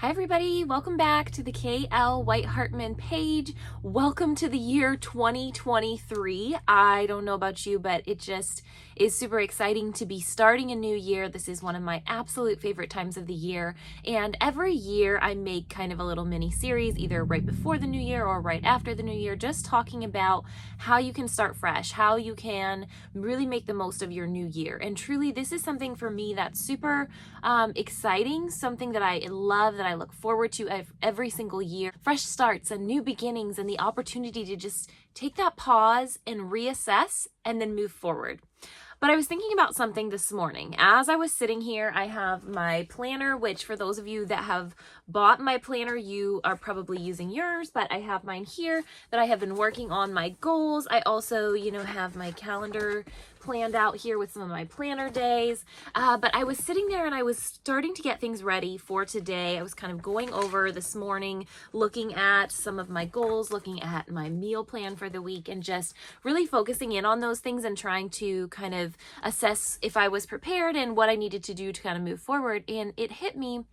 Hi everybody, welcome back to the KL White-Hartman page. Welcome to the year 2023. I don't know about you, but it just is super exciting to be starting a new year. This is one of my absolute favorite times of the year. And every year I make kind of a little mini series, either right before the new year or right after the new year, just talking about how you can start fresh, how you can really make the most of your new year. And truly, this is something for me that's super exciting, something that I love, that I look forward to every single year. Fresh starts and new beginnings and the opportunity to just take that pause and reassess and then move forward. But I was thinking about something this morning. As I was sitting here, I have my planner, which for those of you that have bought my planner, you are probably using yours, but I have mine here that I have been working on my goals. I also, have my calendar planned out here with some of my planner days. But I was sitting there and I was starting to get things ready for today. I was kind of going over this morning, looking at some of my goals, looking at my meal plan for the week, and just really focusing in on those things and trying to kind of assess if I was prepared and what I needed to do to kind of move forward. And it hit me,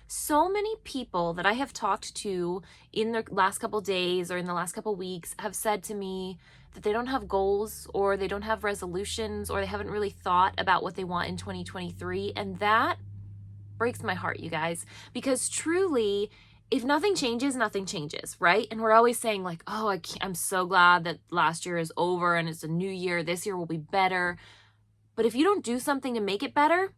so many people that I have talked to in the last couple days or in the last couple weeks have said to me that they don't have goals or they don't have resolutions or they haven't really thought about what they want in 2023. And that breaks my heart, you guys, because truly, if nothing changes, nothing changes, right? And we're always saying like, oh, I'm so glad that last year is over and it's a new year. This year will be better. But if you don't do something to make it better,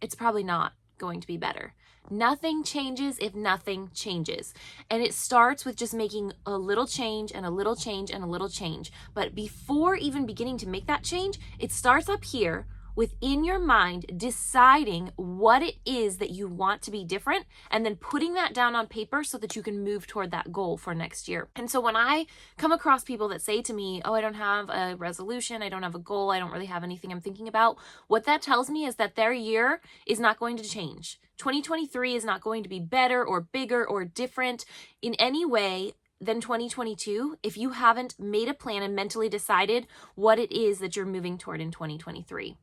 it's probably not going to be better. Nothing changes if nothing changes. And it starts with just making a little change and a little change and a little change. But before even beginning to make that change, it starts up here within your mind, deciding what it is that you want to be different and then putting that down on paper so that you can move toward that goal for next year. And so when I come across people that say to me, oh, I don't have a resolution, I don't have a goal, I don't really have anything I'm thinking about, what that tells me is that their year is not going to change. 2023 is not going to be better or bigger or different in any way than 2022 if you haven't made a plan and mentally decided what it is that you're moving toward in 2023.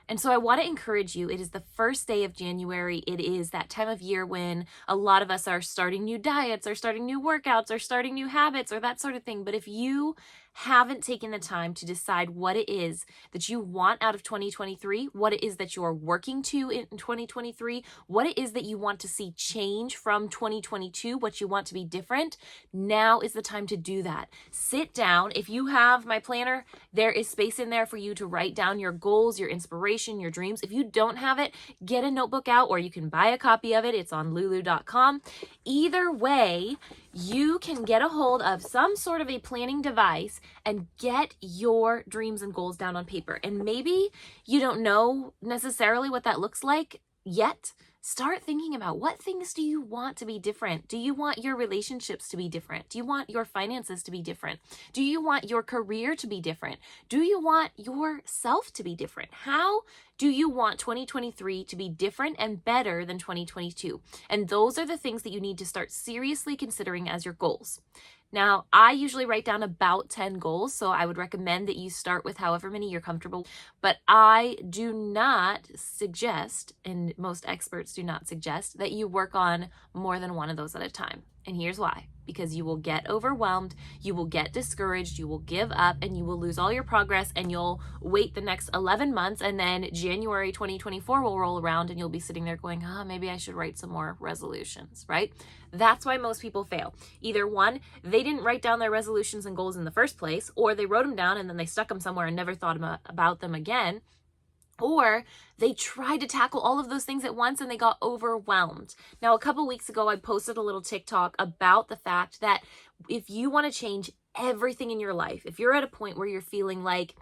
And so I want to encourage you. It is the first day of January. It is that time of year when a lot of us are starting new diets or starting new workouts or starting new habits or that sort of thing. But if you haven't taken the time to decide what it is that you want out of 2023, what it is that you're working to in 2023, what it is that you want to see change from 2022, what you want to be different, now is the time to do that. Sit down. If you have my planner, there is space in there for you to write down your goals, your inspiration, your dreams. If you don't have it, get a notebook out or you can buy a copy of it. It's on lulu.com. Either way, you can get a hold of some sort of a planning device and get your dreams and goals down on paper. And maybe you don't know necessarily what that looks like yet. Start thinking about, what things do you want to be different? Do you want your relationships to be different? Do you want your finances to be different? Do you want your career to be different? Do you want yourself to be different? How do you want 2023 to be different and better than 2022? And those are the things that you need to start seriously considering as your goals. Now, I usually write down about 10 goals, so I would recommend that you start with however many you're comfortable. But I do not suggest, and most experts do not suggest, that you work on more than one of those at a time. And here's why. Because you will get overwhelmed, you will get discouraged, you will give up, and you will lose all your progress, and you'll wait the next 11 months, and then January 2024 will roll around, and you'll be sitting there going, maybe I should write some more resolutions, right? That's why most people fail. Either one, they didn't write down their resolutions and goals in the first place, or they wrote them down and then they stuck them somewhere and never thought about them again. Or they tried to tackle all of those things at once and they got overwhelmed. Now, a couple weeks ago, I posted a little TikTok about the fact that if you want to change everything in your life, if you're at a point where you're feeling like,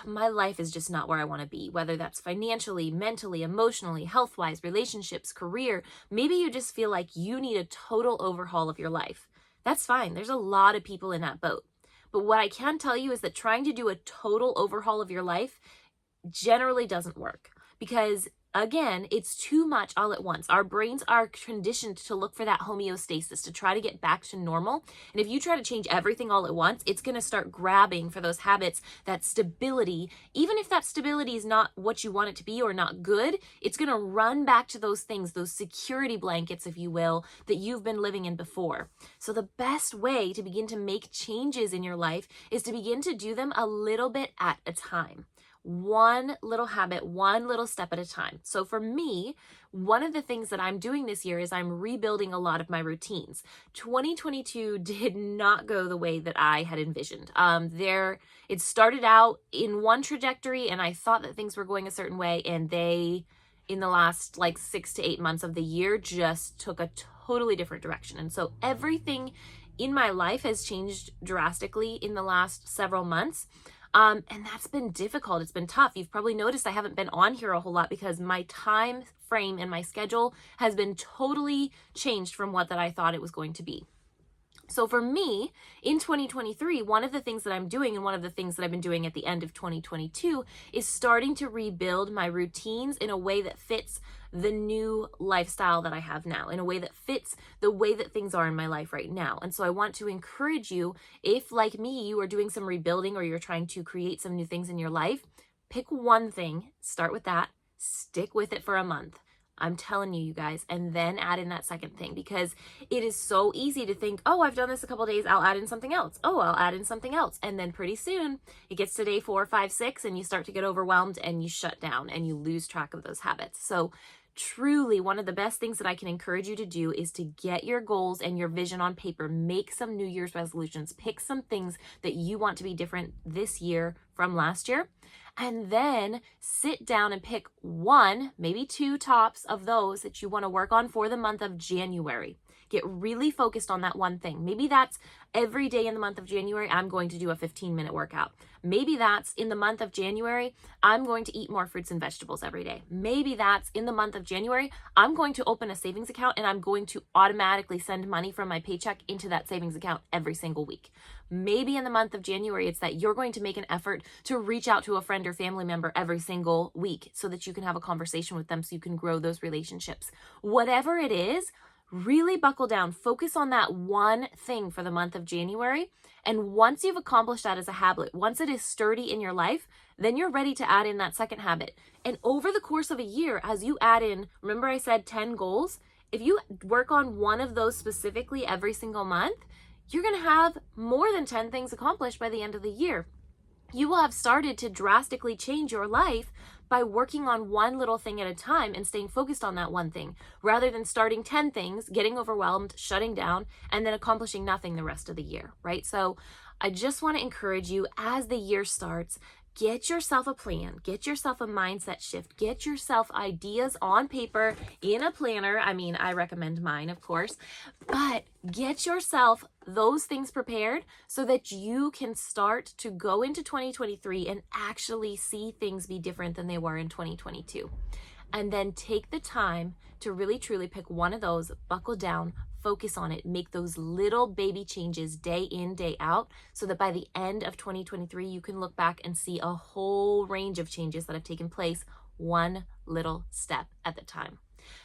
my life is just not where I want to be, whether that's financially, mentally, emotionally, health-wise, relationships, career, maybe you just feel like you need a total overhaul of your life. That's fine. There's a lot of people in that boat. But what I can tell you is that trying to do a total overhaul of your life generally doesn't work, because again, it's too much all at once. Our brains are conditioned to look for that homeostasis, to try to get back to normal. And if you try to change everything all at once, it's going to start grabbing for those habits, that stability. Even if that stability is not what you want it to be or not good, it's going to run back to those things, those security blankets, if you will, that you've been living in before. So the best way to begin to make changes in your life is to begin to do them a little bit at a time. One little habit, one little step at a time. So for me, one of the things that I'm doing this year is I'm rebuilding a lot of my routines. 2022 did not go the way that I had envisioned. It started out in one trajectory and I thought that things were going a certain way, and they, in the last like 6 to 8 months of the year, just took a totally different direction. And so everything in my life has changed drastically in the last several months. And that's been difficult. It's been tough. You've probably noticed I haven't been on here a whole lot because my time frame and my schedule has been totally changed from what that I thought it was going to be. So for me, in 2023, one of the things that I'm doing, and one of the things that I've been doing at the end of 2022, is starting to rebuild my routines in a way that fits the new lifestyle that I have now, in a way that fits the way that things are in my life right now. And so I want to encourage you, if like me, you are doing some rebuilding or you're trying to create some new things in your life, pick one thing, start with that, stick with it for a month. I'm telling you, you guys, and then add in that second thing, because it is so easy to think, oh, I've done this a couple days, I'll add in something else. Oh, I'll add in something else. And then pretty soon it gets to day 4, 5, 6, and you start to get overwhelmed and you shut down and you lose track of those habits. So truly, one of the best things that I can encourage you to do is to get your goals and your vision on paper. Make some New Year's resolutions. Pick some things that you want to be different this year from last year. And then sit down and pick one, maybe two tops of those that you want to work on for the month of January. Get really focused on that one thing. Maybe that's every day in the month of January, I'm going to do a 15-minute workout. Maybe that's in the month of January, I'm going to eat more fruits and vegetables every day. Maybe that's in the month of January, I'm going to open a savings account and I'm going to automatically send money from my paycheck into that savings account every single week. Maybe in the month of January, it's that you're going to make an effort to reach out to a friend or family member every single week so that you can have a conversation with them so you can grow those relationships. Whatever it is, really buckle down, focus on that one thing for the month of January. And once you've accomplished that as a habit, once it is sturdy in your life, then you're ready to add in that second habit. And over the course of a year, as you add in, remember I said 10 goals? If you work on one of those specifically every single month, you're going to have more than 10 things accomplished by the end of the year. You will have started to drastically change your life by working on one little thing at a time and staying focused on that one thing, rather than starting 10 things, getting overwhelmed, shutting down, and then accomplishing nothing the rest of the year, right? So I just want to encourage you, as the year starts, get yourself a plan, get yourself a mindset shift, get yourself ideas on paper in a planner. I mean, I recommend mine, of course, but get yourself those things prepared so that you can start to go into 2023 and actually see things be different than they were in 2022. And then take the time to really truly pick one of those, buckle down, focus on it, make those little baby changes day in, day out, so that by the end of 2023, you can look back and see a whole range of changes that have taken place, one little step at a time.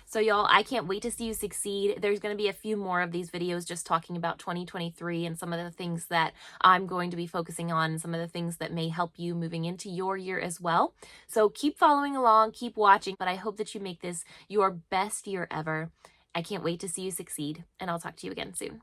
So y'all, I can't wait to see you succeed. There's going to be a few more of these videos just talking about 2023 and some of the things that I'm going to be focusing on, and some of the things that may help you moving into your year as well. So keep following along, keep watching, but I hope that you make this your best year ever. I can't wait to see you succeed, and I'll talk to you again soon.